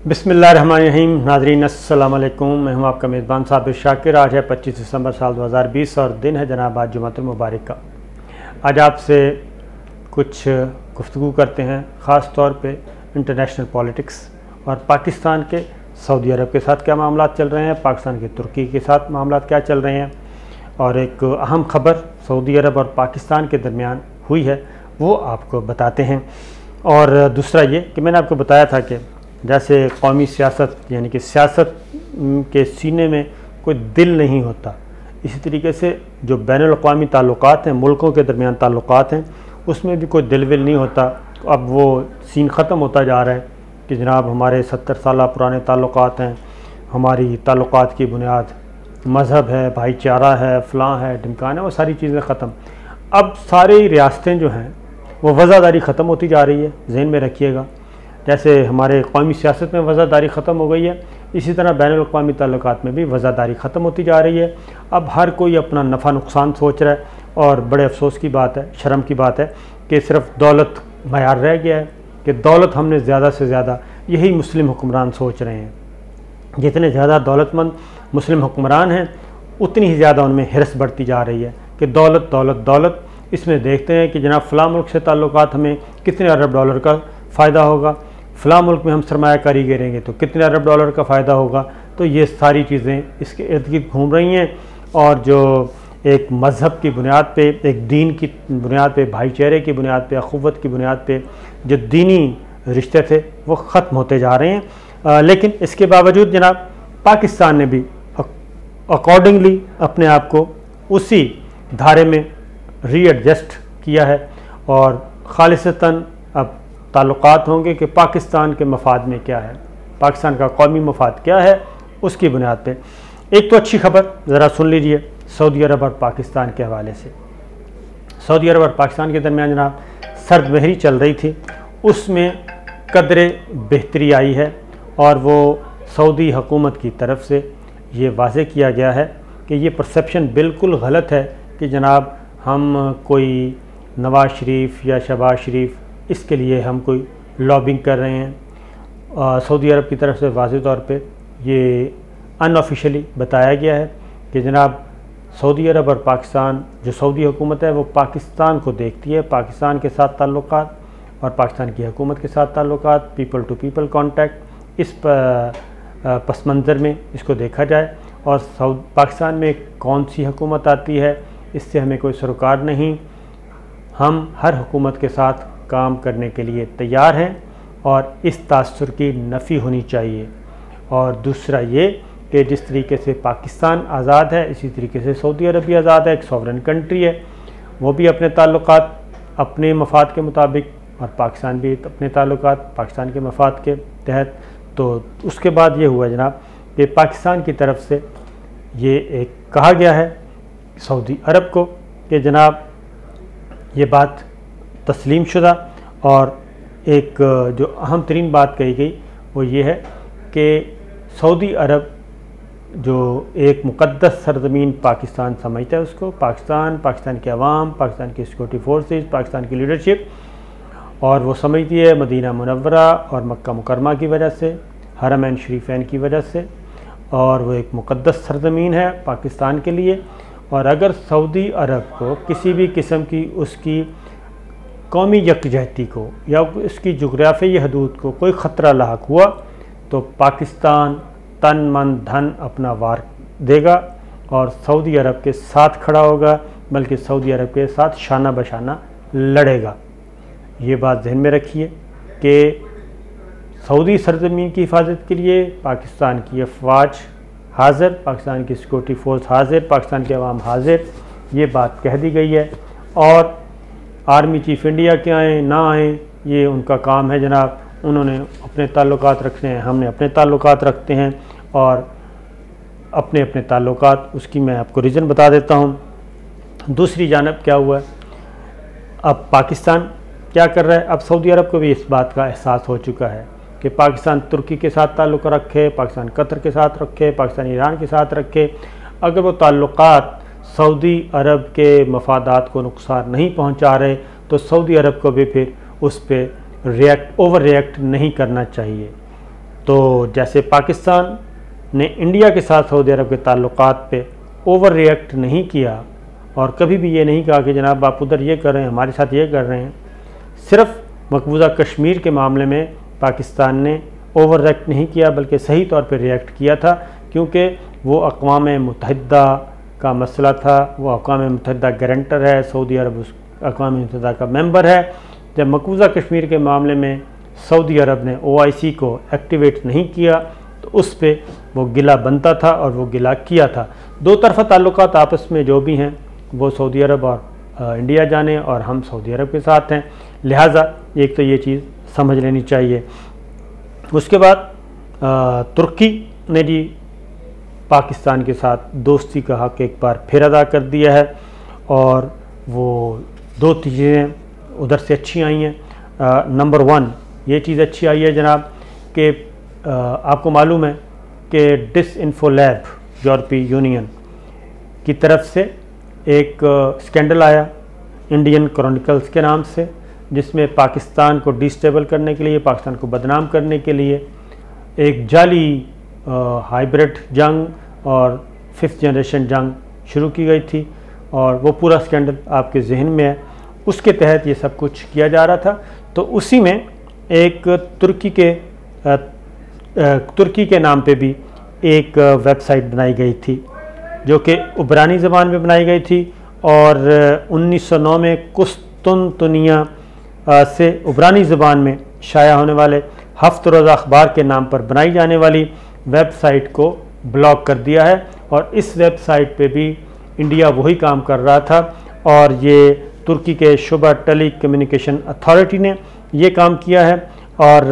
बिस्मिल्लाहिर्रहमानिर्रहीम। नाज़रीन अस्सलाम वालेकुम। मैं हूं आपका मेज़बान साबिर शाकिर। आज है 25 दिसंबर साल 2020 और दिन है जनाब आज जुमातुल मुबारक का। आज आपसे कुछ गुफ्तगू करते हैं ख़ास तौर पे इंटरनेशनल पॉलिटिक्स और पाकिस्तान के सऊदी अरब के साथ क्या मामला चल रहे हैं, पाकिस्तान के तुर्की के साथ मामला क्या चल रहे हैं, और एक अहम ख़बर सऊदी अरब और पाकिस्तान के दरमियान हुई है वो आपको बताते हैं। और दूसरा ये कि मैंने आपको बताया था कि जैसे कौमी सियासत यानी कि सियासत के सीने में कोई दिल नहीं होता, इसी तरीके से जो बैनुल-अक़वामी ताल्लुकात हैं, मुल्कों के दरमियान ताल्लुकात हैं, उसमें भी कोई दिल विल नहीं होता। अब वो सीन ख़त्म होता जा रहा है कि जनाब हमारे 70 साल पुराने ताल्लुकात हैं, हमारी ताल्लुकात की बुनियाद मज़हब है, भाईचारा है, फ़लाँ है, ढिमकान है, वो सारी चीज़ें ख़त्म। अब सारी रियासतें जो हैं वो वज़ादारी ख़त्म होती जा रही है, ज़हन में रखिएगा। जैसे हमारे कौमी सियासत में वज़ादारी ख़त्म हो गई है, इसी तरह बैनुल-अक़वामी ताल्लुकात में भी वज़ादारी ख़त्म होती जा रही है। अब हर कोई अपना नफ़ा नुकसान सोच रहा है और बड़े अफसोस की बात है, शर्म की बात है कि सिर्फ दौलत मयार रह गया है कि दौलत हमने ज़्यादा से ज़्यादा, यही मुस्लिम हुक्मरान सोच रहे हैं। जितने ज़्यादा दौलतमंद मुस्लिम हुक्मरान हैं उतनी ही ज़्यादा उनमें हिरस बढ़ती जा रही है कि दौलत दौलत दौलत। इसमें देखते हैं कि जनाब फ़लाँ मुल्क से ताल्लुकात हमें कितने अरब डॉलर का फ़ायदा होगा, फ़लाँ मुल्क में हम सरमायाकारी करेंगे तो कितने अरब डॉलर का फ़ायदा होगा। तो ये सारी चीज़ें इसके इर्द गिर्द घूम रही हैं और जो एक मज़हब की बुनियाद पे, एक दीन की बुनियाद पे, भाईचारे की बुनियाद पे, अख़ुव्वत की बुनियाद पे जो दीनी रिश्ते थे वो ख़त्म होते जा रहे हैं। लेकिन इसके बावजूद जनाब पाकिस्तान ने भी अकॉर्डिंगली अपने आप को उसी धारे में रीएडजस्ट किया है और ख़ालिसतन अब ताल्लुकात होंगे कि पाकिस्तान के मफाद में क्या है, पाकिस्तान का कौमी मफाद क्या है, उसकी बुनियाद पे। एक तो अच्छी खबर ज़रा सुन लीजिए सऊदी अरब और पाकिस्तान के हवाले से। सऊदी अरब और पाकिस्तान के दरमियान जनाब सर्द महरी चल रही थी, उसमें कदरे बेहतरी आई है और वो सऊदी हुकूमत की तरफ से ये वाज़े किया गया है कि ये परसेप्शन बिल्कुल गलत है कि जनाब हम कोई नवाज़ शरीफ या शहबाज शरीफ इसके लिए हम कोई लॉबिंग कर रहे हैं। सऊदी अरब की तरफ से वाज़ेह तौर पे ये अनऑफिशियली बताया गया है कि जनाब सऊदी अरब और पाकिस्तान, जो सऊदी हुकूमत है वो पाकिस्तान को देखती है, पाकिस्तान के साथ ताल्लुकात और पाकिस्तान की हुकूमत के साथ ताल्लुकात, पीपल टू पीपल कॉन्टैक्ट, इस पस मंज़र में इसको देखा जाए। और पाकिस्तान में कौन सी हुकूमत आती है इससे हमें कोई सरोकार नहीं, हम हर हुकूमत के साथ काम करने के लिए तैयार हैं और इस तासुर की नफ़ी होनी चाहिए। और दूसरा ये कि जिस तरीके से पाकिस्तान आज़ाद है इसी तरीके से सऊदी अरब भी आज़ाद है, एक सॉवरन कंट्री है, वो भी अपने ताल्लुकात अपने मफाद के मुताबिक और पाकिस्तान भी अपने ताल्लुकात पाकिस्तान के मफाद के तहत। तो उसके बाद ये हुआ जनाब कि पाकिस्तान की तरफ से ये एक कहा गया है सऊदी अरब को कि जनाब ये बात तस्लीम शुदा, और एक जो अहम तरीन बात कही गई वो ये है कि सऊदी अरब जो एक मुक़द्दस सरज़मीन पाकिस्तान समझता है उसको, पाकिस्तान के अवाम, पाकिस्तान की सिक्योरिटी फोर्सेस, पाकिस्तान की लीडरशिप, और वो समझती है मदीना मुनव्वरा और मक्का मुकरमा की वजह से, हरमैन शरीफैन की वजह से, और वो एक मुक़द्दस सरज़मीन है पाकिस्तान के लिए। और अगर सऊदी अरब को किसी भी किस्म की उसकी कौमी यकजहती को या उसकी जोग्राफियाई हदूद को कोई ख़तरा लाहक हुआ तो पाकिस्तान तन मन धन अपना वार देगा और सऊदी अरब के साथ खड़ा होगा, बल्कि सऊदी अरब के साथ शाना बशाना लड़ेगा। ये बात ज़हन में रखिए कि सऊदी सरज़मीन की हिफाजत के लिए पाकिस्तान की अफवाज हाज़िर, पाकिस्तान की सिक्योरिटी फोर्स हाज़िर, पाकिस्तान के अवाम हाज़िर, ये बात कह दी गई है। और आर्मी चीफ इंडिया के आएँ ना आएँ ये उनका काम है जनाब, उन्होंने अपने ताल्लुकात रखने हैं, हमने अपने ताल्लुकात रखते हैं और अपने अपने ताल्लुकात, उसकी मैं आपको रीज़न बता देता हूँ। दूसरी जानब क्या हुआ है, अब पाकिस्तान क्या कर रहा है, अब सऊदी अरब को भी इस बात का एहसास हो चुका है कि पाकिस्तान तुर्की के साथ ताल्लुक़ रखे, पाकिस्तान कतर के साथ रखे, पाकिस्तान ईरान के साथ रखे, अगर वो ताल्लुकात सऊदी अरब के मफादात को नुकसान नहीं पहुंचा रहे तो सऊदी अरब को भी फिर उस पर ओवर रिएक्ट नहीं करना चाहिए। तो जैसे पाकिस्तान ने इंडिया के साथ सऊदी अरब के ताल्लुकात पे ओवर रिएक्ट नहीं किया और कभी भी ये नहीं कहा कि जनाब आप उधर ये कर रहे हैं, हमारे साथ ये कर रहे हैं, सिर्फ मकबूजा कश्मीर के मामले में पाकिस्तान ने ओवर रिएक्ट नहीं किया बल्कि सही तौर पे रिएक्ट किया था, क्योंकि वो अक़वाम मुत्तहिदा का मसला था, वो अक़वाम मुत्तहिदा गारंटर है, सऊदी अरब उस अक़वाम मुत्तहिदा का मेंबर है। जब मकबूजा कश्मीर के मामले में सऊदी अरब ने OIC को एक्टिवेट नहीं किया तो उस पर वो गिला बनता था और वो गिला किया था। दो तरफ़ा ताल्लुकात आपस में जो भी हैं वो सऊदी अरब और इंडिया जाने और हम सऊदी अरब के साथ हैं, लिहाजा एक तो ये चीज़ समझ लेनी चाहिए। उसके बाद तुर्की ने जी पाकिस्तान के साथ दोस्ती का हक़ एक बार फिर अदा कर दिया है और वो दो चीज़ें उधर से अच्छी आई हैं। नंबर 1 ये चीज़ अच्छी आई है जनाब कि आपको मालूम है कि डिसइंफोलैब यूरोपीय यूनियन की तरफ से एक स्कैंडल आया इंडियन क्रॉनिकल्स के नाम से, जिसमें पाकिस्तान को डिस्टेबल करने के लिए, पाकिस्तान को बदनाम करने के लिए एक जाली हाइब्रिड जंग और 5th जनरेशन जंग शुरू की गई थी और वो पूरा स्कैंडल आपके जहन में है। उसके तहत ये सब कुछ किया जा रहा था। तो उसी में एक तुर्की के नाम पे भी एक वेबसाइट बनाई गई थी जो कि उबरानी ज़बान में बनाई गई थी और 1909 में कुस्तुनतुनिया से उबरानी ज़बान में शाया होने वाले हफ्त रोज़ा अखबार के नाम पर बनाई जाने वाली वेबसाइट को ब्लॉक कर दिया है। और इस वेबसाइट पे भी इंडिया वही काम कर रहा था और ये तुर्की के शुबा टेली कम्युनिकेशन अथॉरिटी ने ये काम किया है। और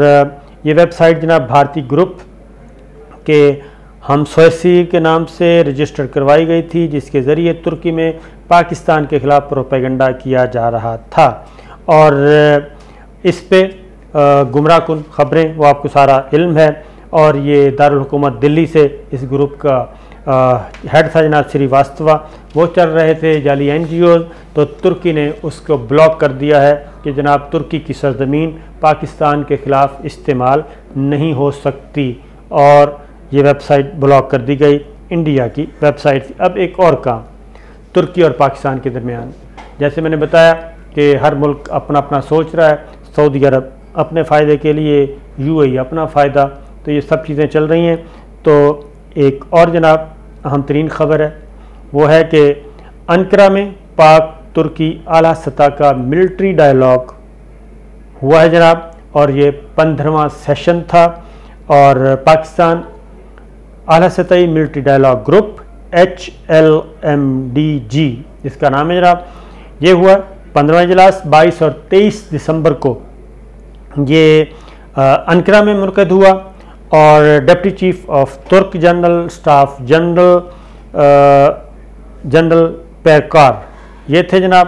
ये वेबसाइट जनाब भारतीय ग्रुप के हमसोसी के नाम से रजिस्टर करवाई गई थी, जिसके ज़रिए तुर्की में पाकिस्तान के ख़िलाफ़ प्रोपेगेंडा किया जा रहा था और इस पे गुमराह कुन ख़बरें वो आपको सारा इल्म है। और ये दारुल हुकूमत दिल्ली से इस ग्रुप का हेड था जनाब श्रीवास्तवा, वो चल रहे थे जाली NGOs, तो तुर्की ने उसको ब्लॉक कर दिया है कि जनाब तुर्की की सरजमीन पाकिस्तान के ख़िलाफ़ इस्तेमाल नहीं हो सकती और ये वेबसाइट ब्लॉक कर दी गई इंडिया की वेबसाइट। अब एक और काम तुर्की और पाकिस्तान के दरमियान, जैसे मैंने बताया कि हर मुल्क अपना अपना सोच रहा है, सऊदी अरब अपने फ़ायदे के लिए, UAE अपना फ़ायदा, तो ये सब चीज़ें चल रही हैं। तो एक और जनाब अहम तरीन ख़बर है, वो है कि अंकारा में पाक तुर्की आला सतह का मिलिट्री डायलॉग हुआ है जनाब और ये 15वां सेशन था और पाकिस्तान आला सतही मिलिट्री डायलॉग ग्रुप HLMDG इसका नाम है जनाब। ये हुआ 15वां इजलास 22 और 23 दिसंबर को ये अंकारा में मुनक़िद हुआ और डिप्टी चीफ ऑफ तुर्क जनरल स्टाफ जनरल पेरकार ये थे जनाब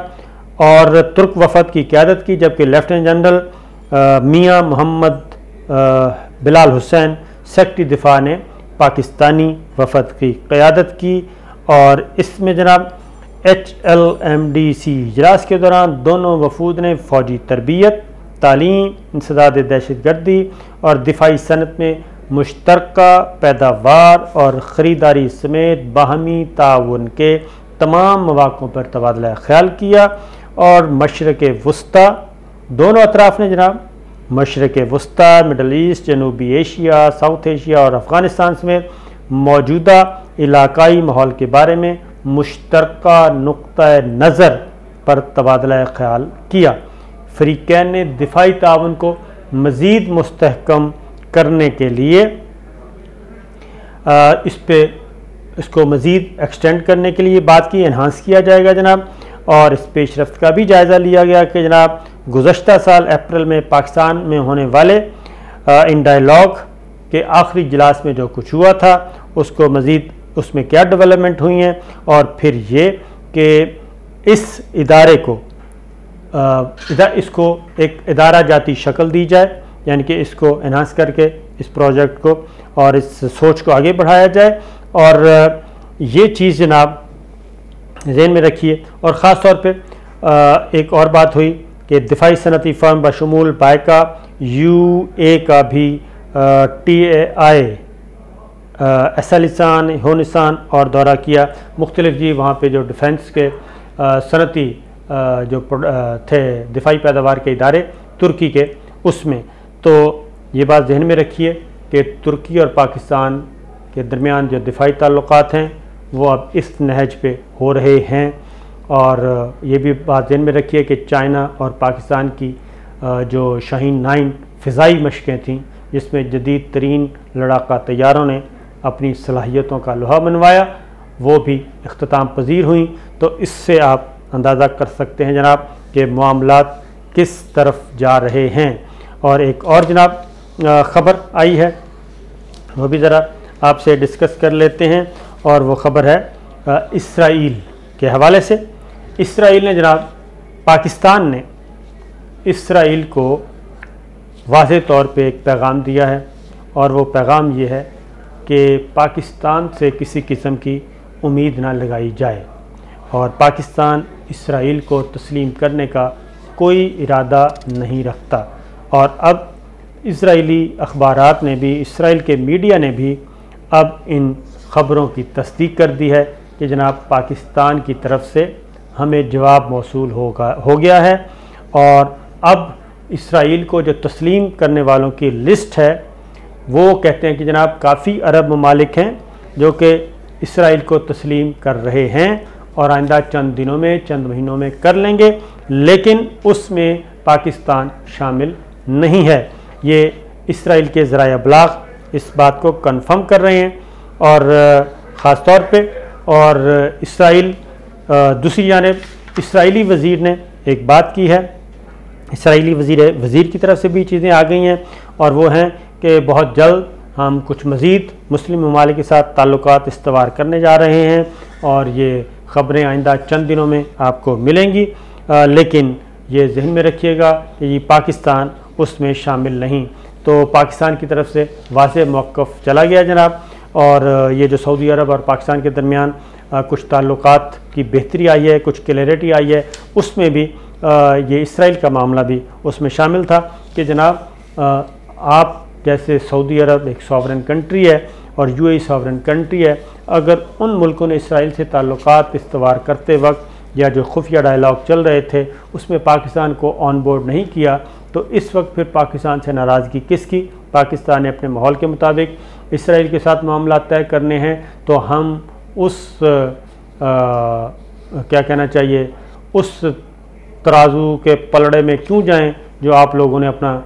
और तुर्क वफद की क़यादत की, जबकि लेफ्टिनेंट जनरल मियां मोहम्मद बिलाल हुसैन सेक्रेटरी दिफा ने पाकिस्तानी वफद की क़यादत की। और इसमें जनाब HLMDC इजलास के दौरान दोनों वफूद ने फ़ौजी तरबियत, तालीम, इंसदाद दहशतगर्दी और दिफाई सनत में मुश्तरका पैदावार और ख़रीदारी समेत बाहमी ताउन के तमाम मौक़ों पर तबादला ख्याल किया। और मशरक़ वस्ता दोनों अतराफ़ ने जनाब मशरक़ वस्ता, मिडल ईस्ट, जनूबी एशिया, साउथ एशिया और अफ़गानिस्तान समेत मौजूदा इलाकाई माहौल के बारे में मुश्तरका नुक़्ता नज़र पर तबादला ख्याल किया। फ़रीक़ैन ने दिफाई ताउन को मज़ीद मुस्तहकम करने के लिए इसको मज़ीद एक्सटेंड करने के लिए बात की, इन्हांस किया जाएगा जनाब। और इस पेशरफ्त का भी जायज़ा लिया गया कि जनाब गुज़श्ता साल अप्रैल में पाकिस्तान में होने वाले इन डायलॉग के आखिरी इजलास में जो कुछ हुआ था उसको मज़ीद उसमें क्या डेवलपमेंट हुई हैं और फिर ये कि इस इदारे को इसको एक इदारा जाती शक्ल दी जाए, यानी कि इसको एनहांस करके इस प्रोजेक्ट को और इस सोच को आगे बढ़ाया जाए। और ये चीज़ जनाब ज़हन में रखिए। और ख़ास तौर पे एक और बात हुई कि दिफाई सनती फर्म बशमूल बायका UA का भी TAI एसालिसान होनिसान और दौरा किया। मुख्तलिफ जी वहाँ पे जो डिफेंस के सनती जो थे दिफाई पैदावार के इदारे तुर्की के, उसमें तो ये बात जहन में रखिए कि तुर्की और पाकिस्तान के दरमियान जो दिफाई ताल्लुकात हैं वो अब इस नहज पे हो रहे हैं। और ये भी बात जहन में रखिए कि चाइना और पाकिस्तान की जो शाहीन 9 फ़िज़ाई मशक़ें थीं, जिसमें जदीद तरीन लड़ाका तैयारों ने अपनी सलाहियतों का लोहा मनवाया, वो भी इख्तिताम पजीर हुई। तो इससे आप अंदाज़ा कर सकते हैं जनाब कि मामलात किस तरफ जा रहे हैं। और एक और जनाब ख़बर आई है, वो भी ज़रा आपसे डिस्कस कर लेते हैं, और वो ख़बर है इसराइल के हवाले से। इसराइल ने जनाब, पाकिस्तान ने इसराइल को वाज़ेह तौर पे एक पैगाम दिया है, और वो पैगाम ये है कि पाकिस्तान से किसी किस्म की उम्मीद ना लगाई जाए, और पाकिस्तान इसराइल को तस्लीम करने का कोई इरादा नहीं रखता। और अब इजरायली अखबारात ने भी, इसराइल के मीडिया ने भी अब इन ख़बरों की तस्दीक कर दी है कि जनाब पाकिस्तान की तरफ से हमें जवाब मौसूल हो गया है। और अब इसराइल को जो तस्लीम करने वालों की लिस्ट है, वो कहते हैं कि जनाब काफ़ी अरब ममालिक हैं जो कि इसराइल को तस्लीम कर रहे हैं, और आइंदा चंद दिनों में, चंद महीनों में कर लेंगे, लेकिन उसमें पाकिस्तान शामिल नहीं है। ये इसराइल के ज़राए अबलाग इस बात को कन्फर्म कर रहे हैं। और ख़ास तौर पे, और इसराइल दूसरी जानिब इसराइली वज़ीर ने एक बात की है, इसराइली वज़ीर की तरफ से भी चीज़ें आ गई हैं, और वो हैं कि बहुत जल्द हम कुछ मज़ीद मुस्लिम ममालिक के साथ ताल्लुकात इस्तवार करने जा रहे हैं, और ये ख़बरें आइंदा चंद दिनों में आपको मिलेंगी। लेकिन ये जहन में रखिएगा कि ये पाकिस्तान उसमें शामिल नहीं। तो पाकिस्तान की तरफ से वाज़ेह मौक़िफ़ चला गया जनाब। और ये जो सऊदी अरब और पाकिस्तान के दरमियान कुछ ताल्लुकात की बेहतरी आई है, कुछ क्लैरिटी आई है, उसमें भी ये इसराइल का मामला भी उसमें शामिल था कि जनाब आप जैसे सऊदी अरब एक सॉवरेन कंट्री है और UAE सॉवरेन कंट्री है, अगर उन मुल्कों ने इसराइल से ताल्लुकात इस्तवार करते वक्त या जो खुफिया डायलॉग चल रहे थे उसमें पाकिस्तान को ऑन बोर्ड नहीं किया, तो इस वक्त फिर पाकिस्तान से नाराज़गी किसकी? पाकिस्तान ने अपने माहौल के मुताबिक इसराइल के साथ मामला तय करने हैं, तो हम उस क्या कहना चाहिए, उस तराजू के पलड़े में क्यों जाएं जो आप लोगों ने अपना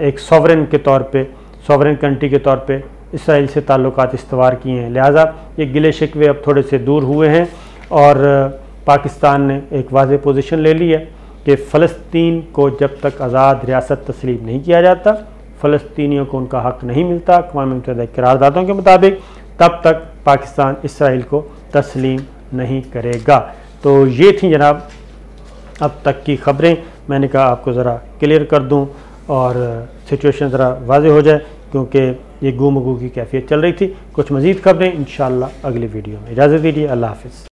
एक सॉवरेन के तौर पे, सॉवरेन कंट्री के तौर पे इसराइल से ताल्लुकात इस्तवार किए हैं। लिहाजा ये गिले शिकवे अब थोड़े से दूर हुए हैं, और पाकिस्तान ने एक वाज़ेह पोजीशन ले ली है कि फ़लस्तीन को जब तक आज़ाद रियासत तस्लीम नहीं किया जाता, फ़लस्तीनियों को उनका हक़ नहीं मिलता अक़वाम मुत्तहिदा करारदादों के मुताबिक, तब तक पाकिस्तान इसराइल को तस्लीम नहीं करेगा। तो ये थी जनाब अब तक की ख़बरें। मैंने कहा आपको ज़रा क्लियर कर दूं और सिचुएशन ज़रा वाज़ेह हो जाए, क्योंकि ये गुमगू की कैफियत चल रही थी। कुछ मज़ीद ख़बरें इंशाअल्लाह अगली वीडियो में। इजाज़त दीजिए, अल्लाह हाफ़िज़।